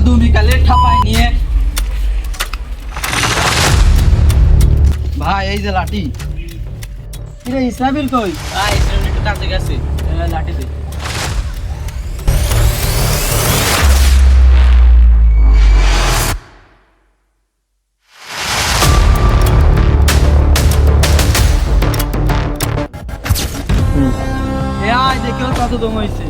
পাদু বিকালে ঠাপায় নিয়ে ভাই এই যে লাঠি। কিরে ইসরাবিল কই? ভাই ইসরাবিল একটু কাছে গেছে, লাঠি দে। এ আয় দেখো কত দম হইছে।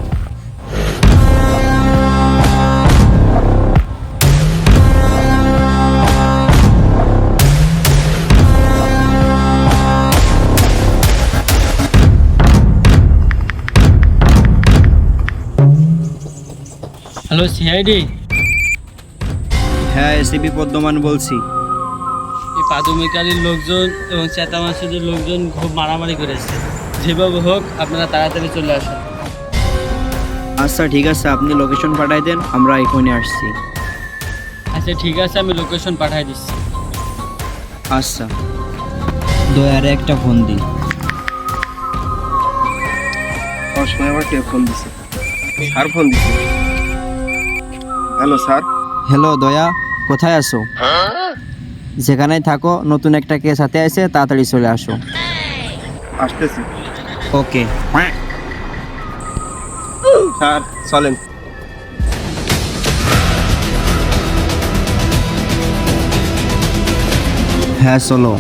হ্যালো সিআইডি, হ্যাঁ এসিপি পদ্মমান বলছি। এই পাদুমিকালির লোকজন এবং চেতা মাসুদের লোকজন খুব মারামারি করেছে। যেভাবে হোক আপনারা তাড়াতাড়ি চলে আসুন। আচ্ছা ঠিক আছে, আপনি লোকেশন পাঠাই দেন, আমরা এখনই আসছি। আচ্ছা ঠিক আছে, আমি লোকেশন পাঠিয়ে দিচ্ছি। আচ্ছা দয়ারে একটা ফোন দিন। সময় আবার কে ফোন দিছে? স্যার ফোন দিছে। Hello sir. হ্যালো দয়া, কোথায় আছো? যেখানেই থাকো, নতুন একটা কেস হাতে আছে, তাড়াতাড়ি চলে আসো। আসতেছি ওকে। স্যার, চলেন। হ্যাঁ চলো।